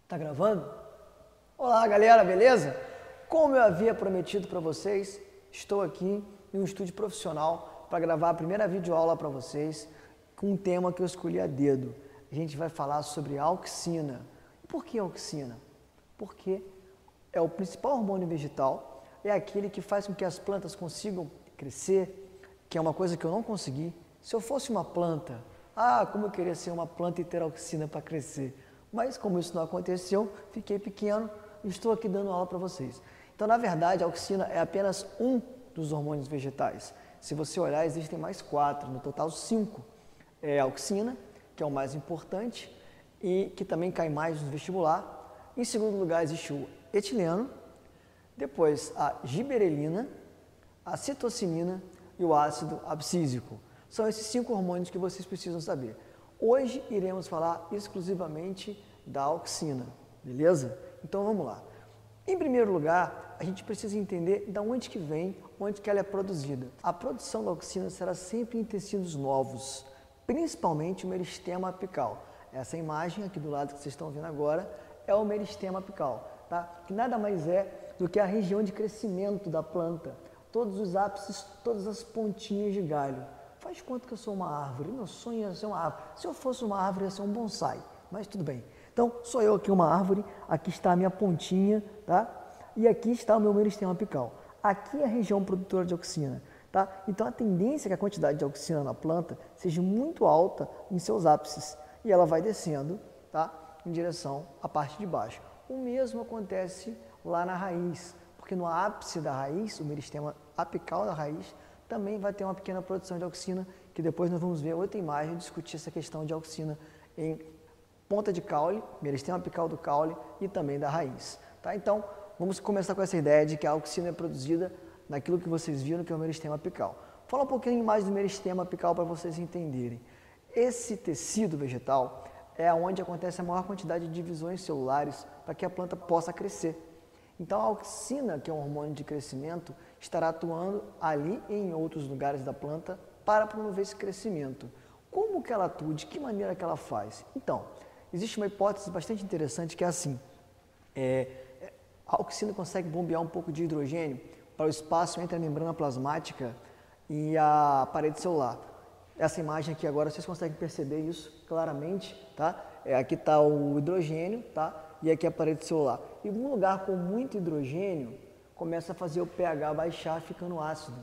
Tá gravando? Olá, galera, beleza? Como eu havia prometido para vocês, estou aqui em um estúdio profissional para gravar a primeira videoaula para vocês com um tema que eu escolhi a dedo. A gente vai falar sobre auxina. Por que auxina? Porque é o principal hormônio vegetal, é aquele que faz com que as plantas consigam crescer, que é uma coisa que eu não consegui. Se eu fosse uma planta, como eu queria ser uma planta e ter auxina para crescer. Mas como isso não aconteceu, fiquei pequeno e estou aqui dando aula para vocês. Então, na verdade, a auxina é apenas um dos hormônios vegetais. Se você olhar, existem mais 4, no total 5. É a auxina, que é o mais importante e que também cai mais no vestibular. Em segundo lugar, existe o etileno, depois a giberelina, a citocinina e o ácido abscísico. São esses 5 hormônios que vocês precisam saber. Hoje iremos falar exclusivamente da auxina, beleza? Então vamos lá. Em primeiro lugar, a gente precisa entender de onde que vem, onde que ela é produzida. A produção da auxina será sempre em tecidos novos, principalmente o meristema apical. Essa imagem aqui do lado que vocês estão vendo agora é o meristema apical, tá? Que nada mais é do que a região de crescimento da planta, todos os ápices, todas as pontinhas de galho. Faz conta que eu sou uma árvore, meu sonho é ser uma árvore. Se eu fosse uma árvore, ia ser um bonsai, mas tudo bem. Então, sou eu aqui uma árvore, aqui está a minha pontinha, tá? E aqui está o meu meristema apical. Aqui é a região produtora de auxina, tá? Então, a tendência é que a quantidade de auxina na planta seja muito alta em seus ápices e ela vai descendo, tá? Em direção à parte de baixo. O mesmo acontece lá na raiz, porque no ápice da raiz, o meristema apical da raiz, também vai ter uma pequena produção de auxina, que depois nós vamos ver outra imagem e discutir essa questão de auxina em ponta de caule, meristema apical do caule e também da raiz. Tá? Então, vamos começar com essa ideia de que a auxina é produzida naquilo que vocês viram, que é o meristema apical. Vou falar um pouquinho mais do meristema apical para vocês entenderem. Esse tecido vegetal é onde acontece a maior quantidade de divisões celulares para que a planta possa crescer. Então, a auxina, que é um hormônio de crescimento, estará atuando ali e em outros lugares da planta para promover esse crescimento. Como que ela atua? De que maneira que ela faz? Então, existe uma hipótese bastante interessante que é assim, a auxina consegue bombear um pouco de hidrogênio para o espaço entre a membrana plasmática e a parede celular. Essa imagem aqui agora, vocês conseguem perceber isso claramente, tá? Aqui está o hidrogênio, tá? E aqui a parede celular. E um lugar com muito hidrogênio começa a fazer o pH baixar, ficando ácido.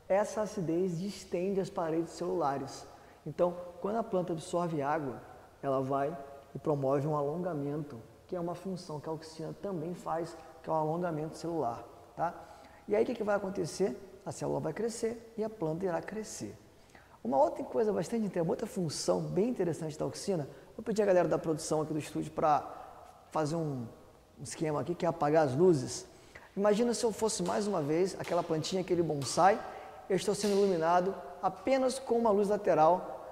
Essa acidez distende as paredes celulares. Então, quando a planta absorve água, ela vai e promove um alongamento, que é uma função que a auxina também faz, que é o alongamento celular. Tá? E aí o que vai acontecer? A célula vai crescer e a planta irá crescer. Uma outra coisa bastante interessante, outra função bem interessante da auxina, vou pedir a galera da produção aqui do estúdio para fazer um esquema aqui, que é apagar as luzes. Imagina se eu fosse mais uma vez aquela plantinha, aquele bonsai, eu estou sendo iluminado apenas com uma luz lateral,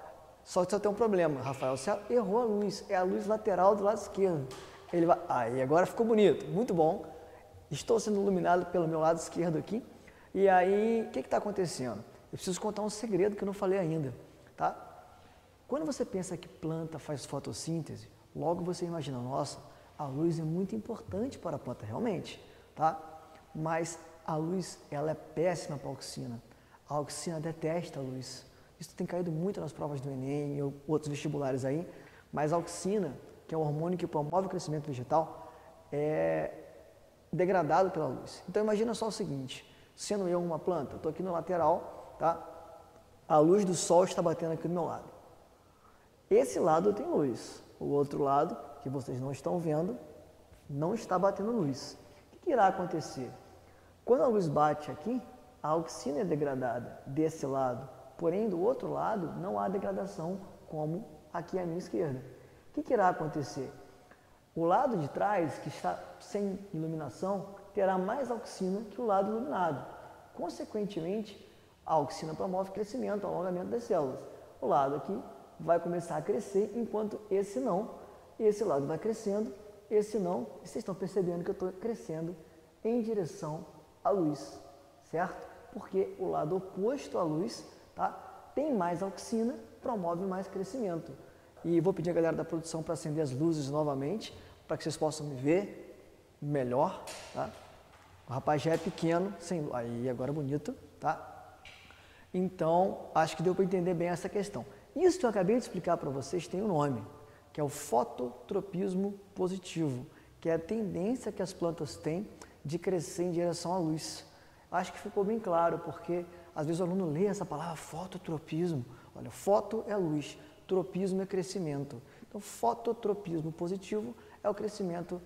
só que só tem um problema, Rafael, você errou a luz, é a luz lateral do lado esquerdo. Ele vai, aí agora ficou bonito, muito bom, estou sendo iluminado pelo meu lado esquerdo aqui, e aí o que está acontecendo? Eu preciso contar um segredo que eu não falei ainda, tá? Quando você pensa que planta faz fotossíntese, logo você imagina, nossa, a luz é muito importante para a planta, realmente, tá? Mas a luz, ela é péssima para a auxina. A auxina detesta a luz. Isso tem caído muito nas provas do Enem e outros vestibulares aí, mas a auxina, que é um hormônio que promove o crescimento vegetal, é degradado pela luz. Então imagina só o seguinte, sendo eu uma planta, estou aqui no lateral, tá? A luz do sol está batendo aqui do meu lado. Esse lado tem luz, o outro lado, que vocês não estão vendo, não está batendo luz. O que irá acontecer? Quando a luz bate aqui, a auxina é degradada desse lado, porém do outro lado não há degradação como aqui à minha esquerda. O que irá acontecer? O lado de trás, que está sem iluminação, terá mais auxina que o lado iluminado. Consequentemente, a auxina promove crescimento, alongamento das células. O lado aqui vai começar a crescer, enquanto esse não. Esse lado vai crescendo, esse não. E vocês estão percebendo que eu estou crescendo em direção à luz, certo? Porque o lado oposto à luz, tá? Tem mais auxina, promove mais crescimento. E vou pedir a galera da produção para acender as luzes novamente, para que vocês possam me ver melhor, tá? O rapaz já é pequeno, sem... aí agora é bonito, tá? Então, acho que deu para entender bem essa questão. Isso que eu acabei de explicar para vocês tem um nome, que é o fototropismo positivo, que é a tendência que as plantas têm de crescer em direção à luz. Acho que ficou bem claro, porque às vezes o aluno lê essa palavra fototropismo. Olha, foto é luz, tropismo é crescimento. Então, fototropismo positivo é o crescimento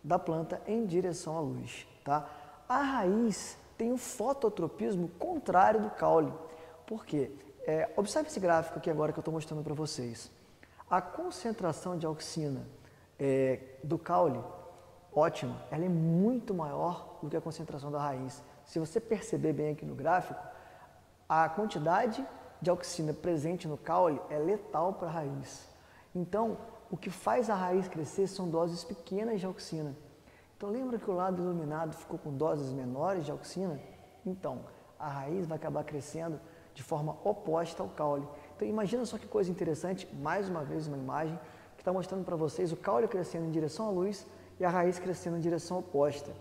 da planta em direção à luz, tá? A raiz tem o fototropismo contrário do caule. Por quê? Observe esse gráfico aqui agora que eu estou mostrando para vocês. A concentração de auxina do caule, ótima, ela é muito maior do que a concentração da raiz. Se você perceber bem aqui no gráfico, a quantidade de auxina presente no caule é letal para a raiz. Então, o que faz a raiz crescer são doses pequenas de auxina. Então, lembra que o lado iluminado ficou com doses menores de auxina? Então, a raiz vai acabar crescendo de forma oposta ao caule. Então, imagina só que coisa interessante, mais uma vez uma imagem que está mostrando para vocês o caule crescendo em direção à luz e a raiz crescendo em direção oposta.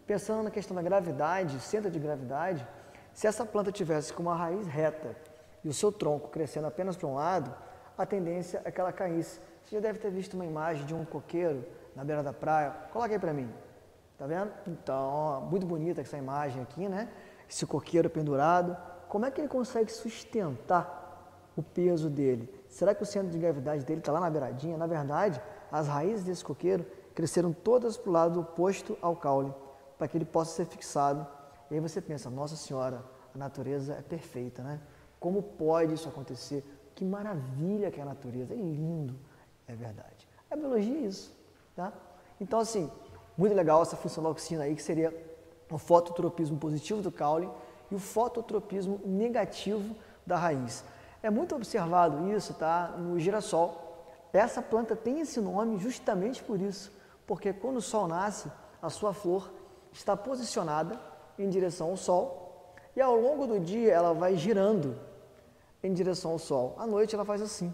Pensando na questão da gravidade, centro de gravidade, se essa planta tivesse com uma raiz reta e o seu tronco crescendo apenas para um lado, a tendência é que ela caísse. Você já deve ter visto uma imagem de um coqueiro na beira da praia. Coloca aí para mim. Tá vendo? Então, ó, muito bonita essa imagem aqui, né? Esse coqueiro pendurado. Como é que ele consegue sustentar o peso dele? Será que o centro de gravidade dele está lá na beiradinha? Na verdade, as raízes desse coqueiro cresceram todas para o lado oposto ao caule, para que ele possa ser fixado. E aí você pensa, nossa senhora, a natureza é perfeita, né? Como pode isso acontecer? Que maravilha que é a natureza, é lindo, é verdade. A biologia é isso, tá? Então, assim, muito legal essa função da auxina aí, que seria o fototropismo positivo do caule e o fototropismo negativo da raiz. É muito observado isso, tá? No girassol. Essa planta tem esse nome justamente por isso, porque quando o sol nasce, a sua flor está posicionada em direção ao sol e ao longo do dia ela vai girando em direção ao sol. À noite ela faz assim.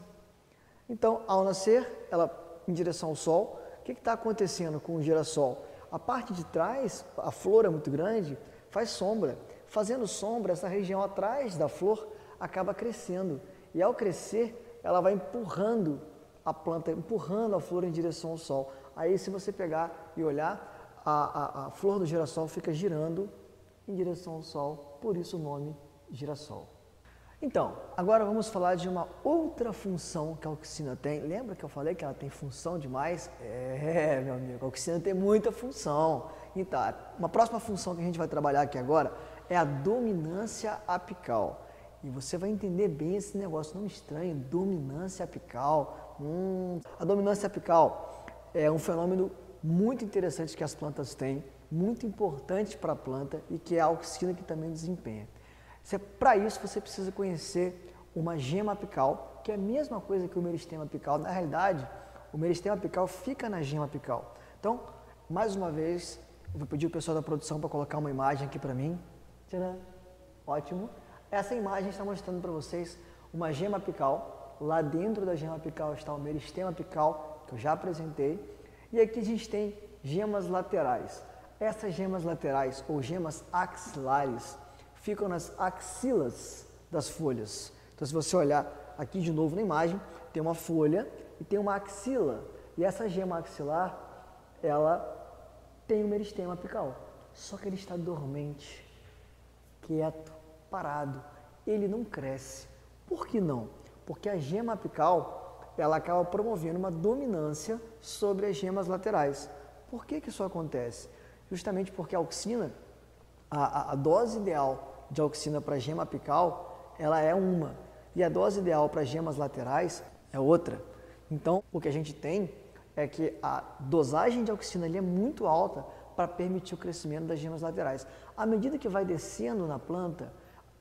Então, ao nascer, ela em direção ao sol, o que está acontecendo com o girassol? A parte de trás, a flor é muito grande, faz sombra. Fazendo sombra, essa região atrás da flor acaba crescendo. E ao crescer, ela vai empurrando a planta, empurrando a flor em direção ao sol. Aí, se você pegar e olhar, a flor do girassol fica girando em direção ao sol, por isso o nome girassol. Então, agora vamos falar de uma outra função que a auxina tem. Lembra que eu falei que ela tem função demais? Meu amigo, a auxina tem muita função. Então, uma próxima função que a gente vai trabalhar aqui agora é a dominância apical. E você vai entender bem esse negócio, não estranho, dominância apical. A dominância apical é um fenômeno muito interessante que as plantas têm, muito importante para a planta e que é a auxina que também desempenha. Para isso, você precisa conhecer uma gema apical, que é a mesma coisa que o meristema apical. Na realidade, o meristema apical fica na gema apical. Então, mais uma vez, eu vou pedir o pessoal da produção para colocar uma imagem aqui para mim. Tcharam! Ótimo! Essa imagem está mostrando para vocês uma gema apical. Lá dentro da gema apical está o meristema apical, que eu já apresentei. E aqui a gente tem gemas laterais. Essas gemas laterais, ou gemas axilares, ficam nas axilas das folhas. Então, se você olhar aqui de novo na imagem, tem uma folha e tem uma axila. E essa gema axilar, ela tem um meristema apical. Só que ele está dormente, quieto, parado. Ele não cresce. Por que não? Porque a gema apical, ela acaba promovendo uma dominância sobre as gemas laterais. Por que isso acontece? Justamente porque a auxina, a dose ideal de auxina para a gema apical, ela é uma, e a dose ideal para as gemas laterais é outra. Então, o que a gente tem é que a dosagem de auxina ali é muito alta para permitir o crescimento das gemas laterais. À medida que vai descendo na planta,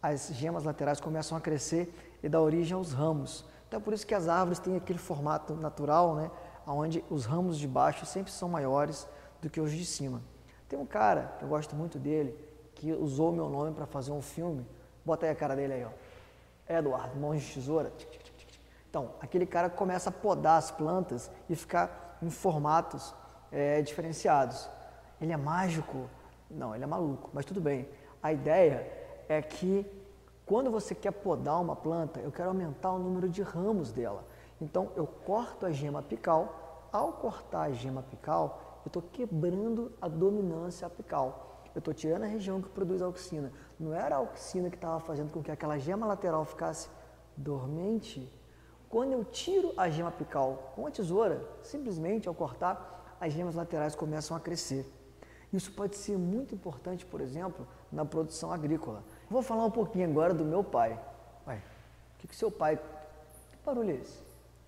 as gemas laterais começam a crescer e dá origem aos ramos. Então, é por isso que as árvores têm aquele formato natural, né, onde os ramos de baixo sempre são maiores do que os de cima. Tem um cara, que eu gosto muito dele, que usou o meu nome para fazer um filme. Bota aí a cara dele aí, ó. Edward, mãos de tesoura. Então, aquele cara começa a podar as plantas e ficar em formatos diferenciados. Ele é mágico? Não, ele é maluco, mas tudo bem. A ideia é que quando você quer podar uma planta, eu quero aumentar o número de ramos dela. Então eu corto a gema apical. Ao cortar a gema apical, eu estou quebrando a dominância apical. Eu estou tirando a região que produz auxina. Não era a auxina que estava fazendo com que aquela gema lateral ficasse dormente. Quando eu tiro a gema apical com a tesoura, simplesmente ao cortar, as gemas laterais começam a crescer. Isso pode ser muito importante, por exemplo, na produção agrícola. Vou falar um pouquinho agora do meu pai. Ué, o que seu pai... Que barulho é esse?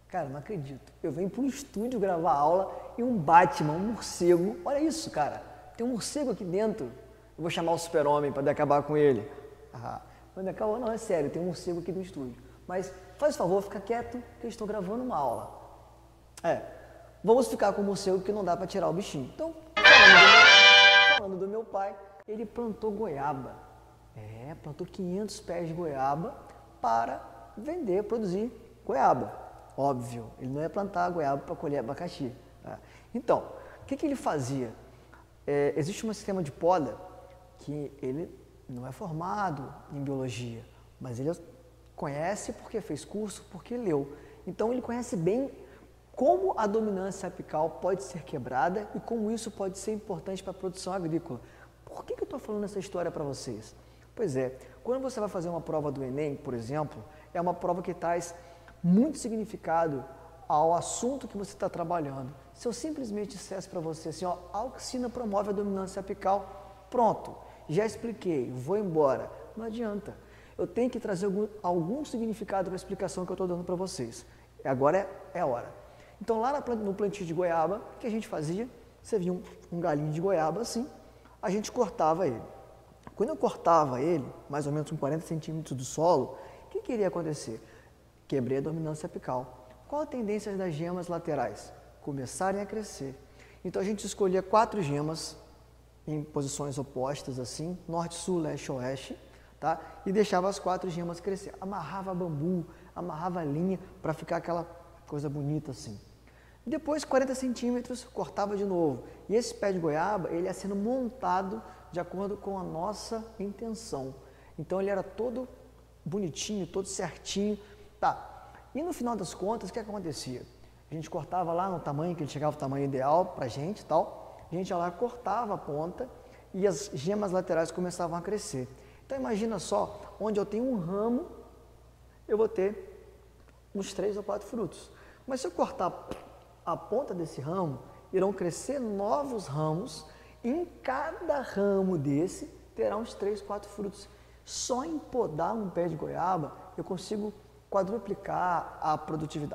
Cara, não acredito. Eu venho para um estúdio gravar aula e um Batman, um morcego. Olha isso, cara. Tem um morcego aqui dentro. Eu vou chamar o Super-Homem para acabar com ele. Não, é sério, tem um morcego aqui no estúdio. Mas faz favor, fica quieto que eu estou gravando uma aula. Vamos ficar com o morcego que não dá para tirar o bichinho. Então, falando do meu pai, ele plantou goiaba. Plantou 500 pés de goiaba para vender, produzir goiaba. Óbvio, ele não ia plantar goiaba para colher abacaxi. Então, o que ele fazia? Existe um sistema de poda que ele não é formado em biologia, mas ele conhece porque fez curso, porque leu. Então, ele conhece bem como a dominância apical pode ser quebrada e como isso pode ser importante para a produção agrícola. Por que eu estou falando essa história para vocês? Pois é, quando você vai fazer uma prova do Enem, por exemplo, é uma prova que traz muito significado ao assunto que você está trabalhando. Se eu simplesmente dissesse para você assim, a auxina promove a dominância apical, pronto, já expliquei, vou embora. Não adianta. Eu tenho que trazer algum significado para a explicação que eu estou dando para vocês. Agora é a hora. Então, lá no plantio de goiaba, o que a gente fazia? Você via um galinho de goiaba assim, a gente cortava ele. Quando eu cortava ele, mais ou menos com 40 centímetros do solo, o que iria acontecer? Quebrei a dominância apical. Qual a tendência das gemas laterais? Começarem a crescer. Então, a gente escolhia 4 gemas em posições opostas, assim, norte, sul, leste, oeste, tá? E deixava as 4 gemas crescer. Amarrava bambu, amarrava linha para ficar aquela coisa bonita assim. Depois, 40 centímetros, cortava de novo. E esse pé de goiaba, ele ia sendo montado de acordo com a nossa intenção. Então, ele era todo bonitinho, todo certinho. Tá. E no final das contas, o que acontecia? A gente cortava lá no tamanho, que ele chegava ao tamanho ideal pra gente e tal. A gente ia lá, cortava a ponta e as gemas laterais começavam a crescer. Então, imagina só, onde eu tenho um ramo, eu vou ter uns 3 ou 4 frutos. Mas se eu cortar a ponta desse ramo, irão crescer novos ramos, e em cada ramo desse terá uns 3, 4 frutos. Só em podar um pé de goiaba, eu consigo quadruplicar a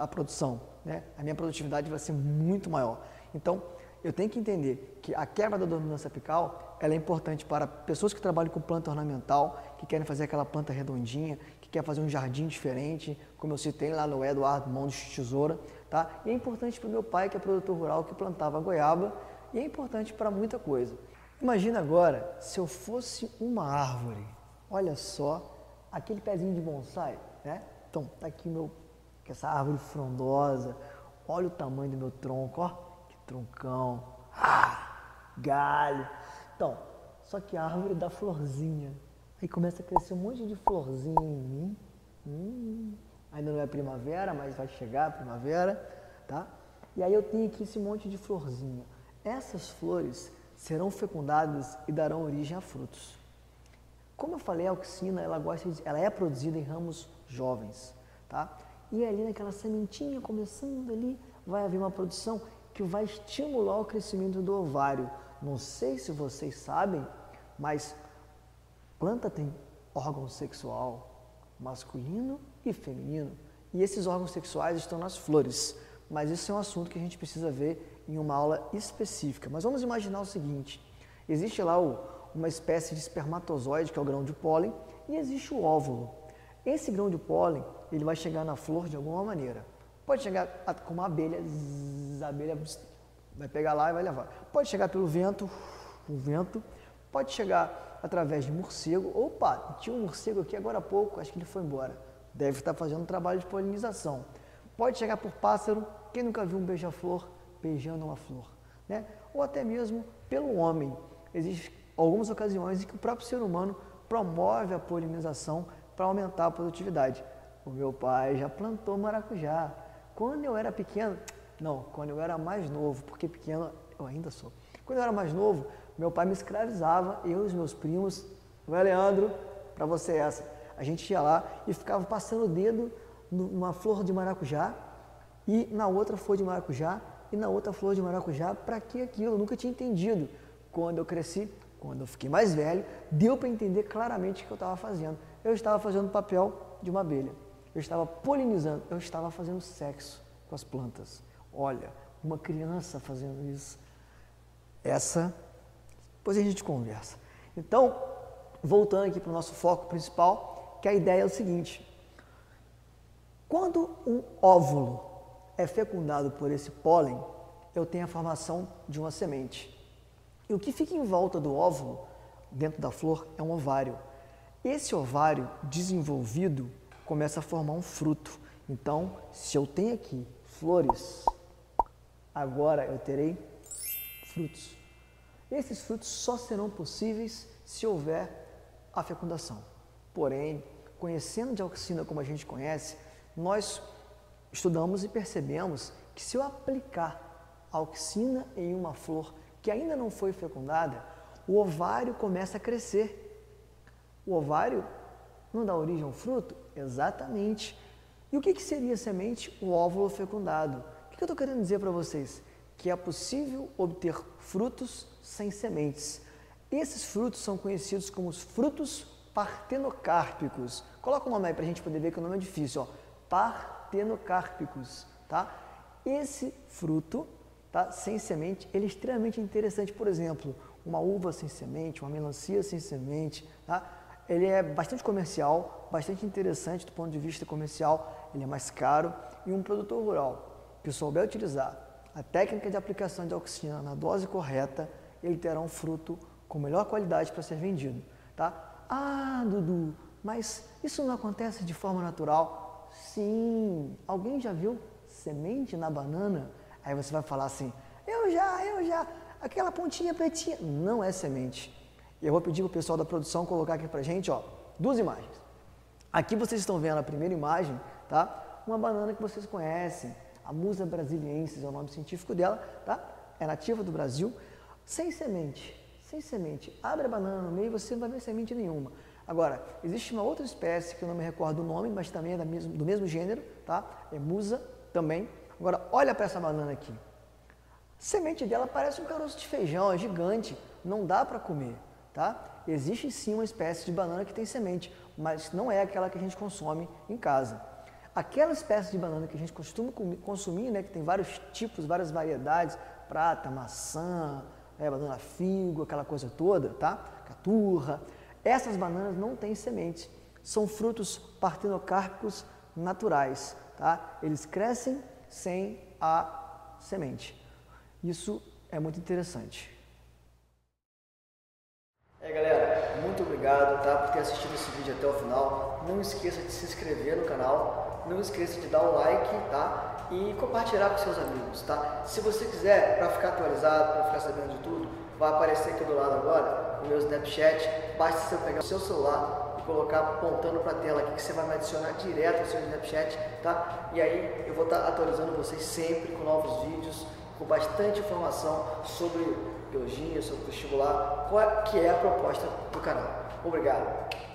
produção, né? A minha produtividade vai ser muito maior. Então, eu tenho que entender que a quebra da dominância apical, ela é importante para pessoas que trabalham com planta ornamental, que querem fazer aquela planta redondinha, que quer fazer um jardim diferente, como eu citei lá no Eduardo Mão de Tesoura, tá? E é importante para o meu pai, que é produtor rural, que plantava goiaba, e é importante para muita coisa. Imagina agora, se eu fosse uma árvore, olha só, aquele pezinho de bonsai, né? Então, tá aqui essa árvore frondosa, olha o tamanho do meu tronco, ó, que troncão, galho. Então, só que a árvore dá florzinha, aí começa a crescer um monte de florzinha em mim. Ainda não é primavera, mas vai chegar a primavera, tá? E aí eu tenho aqui esse monte de florzinha. Essas flores serão fecundadas e darão origem a frutos. Como eu falei, a auxina, ela é produzida em ramos jovens, tá? E ali naquela sementinha começando ali, vai haver uma produção que vai estimular o crescimento do ovário. Não sei se vocês sabem, mas planta tem órgão sexual masculino e feminino. E esses órgãos sexuais estão nas flores. Mas isso é um assunto que a gente precisa ver em uma aula específica. Mas vamos imaginar o seguinte, existe lá uma espécie de espermatozoide, que é o grão de pólen, e existe o óvulo. Esse grão de pólen, ele vai chegar na flor de alguma maneira. Pode chegar com uma abelha, a abelha vai pegar lá e vai levar. Pode chegar pelo vento, o vento. Pode chegar através de morcego. Opa, tinha um morcego aqui agora há pouco, acho que ele foi embora. Deve estar fazendo um trabalho de polinização. Pode chegar por pássaro. Quem nunca viu um beija-flor beijando uma flor? né? Ou até mesmo pelo homem. Existem algumas ocasiões em que o próprio ser humano promove a polinização para aumentar a produtividade. O meu pai já plantou maracujá. Quando eu era pequeno, não, quando eu era mais novo, porque pequeno eu ainda sou. Quando eu era mais novo, meu pai me escravizava, eu e os meus primos, vai Leandro, para você essa. A gente ia lá e ficava passando o dedo numa flor de maracujá e na outra flor de maracujá e na outra flor de maracujá. Para que aquilo? Eu nunca tinha entendido. Quando eu cresci, quando eu fiquei mais velho, deu para entender claramente o que eu estava fazendo. Eu estava fazendo o papel de uma abelha. Eu estava polinizando, eu estava fazendo sexo com as plantas. Olha, uma criança fazendo isso. Depois a gente conversa. Então, voltando aqui para o nosso foco principal, que a ideia é o seguinte. Quando um óvulo é fecundado por esse pólen, eu tenho a formação de uma semente. E o que fica em volta do óvulo, dentro da flor, é um ovário. Esse ovário desenvolvido começa a formar um fruto. Então, se eu tenho aqui flores, agora eu terei frutos. Esses frutos só serão possíveis se houver a fecundação. Porém, conhecendo de auxina como a gente conhece, nós estudamos e percebemos que se eu aplicar auxina em uma flor que ainda não foi fecundada, o ovário começa a crescer. O ovário não dá origem ao fruto? Exatamente. E o que seria semente? O óvulo fecundado. O que eu estou querendo dizer para vocês? Que é possível obter frutos sem sementes. Esses frutos são conhecidos como os frutos partenocárpicos. Coloca o nome aí para a gente poder ver que o nome é difícil. Ó. Partenocárpicos. Tá? Esse fruto, tá, sem semente, ele é extremamente interessante. Por exemplo, uma uva sem semente, uma melancia sem semente. Tá? Ele é bastante comercial, bastante interessante do ponto de vista comercial. Ele é mais caro e um produtor rural que souber utilizar a técnica de aplicação de auxina na dose correta, ele terá um fruto com melhor qualidade para ser vendido, tá? Ah, Dudu, mas isso não acontece de forma natural? Sim. Alguém já viu semente na banana? Aí você vai falar assim, eu já, aquela pontinha pretinha. Não é semente. Eu vou pedir para o pessoal da produção colocar aqui para a gente, ó, 2 imagens. Aqui vocês estão vendo a primeira imagem, tá? Uma banana que vocês conhecem. A Musa brasiliensis é o nome científico dela, tá? É nativa do Brasil, sem semente, sem semente. Abre a banana no meio e você não vai ver semente nenhuma. Agora, existe uma outra espécie que eu não me recordo o nome, mas também é do mesmo gênero, tá? É Musa também. Agora, olha para essa banana aqui. A semente dela parece um caroço de feijão, é gigante, não dá para comer, tá? Existe sim uma espécie de banana que tem semente, mas não é aquela que a gente consome em casa. Aquela espécie de banana que a gente costuma consumir, né, que tem vários tipos, várias variedades, prata, maçã, banana figo, aquela coisa toda, tá? Caturra. Essas bananas não têm sementes, são frutos partenocárpicos naturais, tá? Eles crescem sem a semente. Isso é muito interessante. Galera, muito obrigado, tá, por ter assistido esse vídeo até o final. Não esqueça de se inscrever no canal, não esqueça de dar um like, tá, e compartilhar com seus amigos, tá. Se você quiser, para ficar atualizado, para ficar sabendo de tudo, vai aparecer aqui do lado agora o meu Snapchat. Basta você pegar o seu celular e colocar apontando para a tela aqui que você vai me adicionar direto ao seu Snapchat, tá. E aí eu vou estar atualizando vocês sempre com novos vídeos, com bastante informação sobre biologia, sobre vestibular, que é a proposta do canal. Obrigado!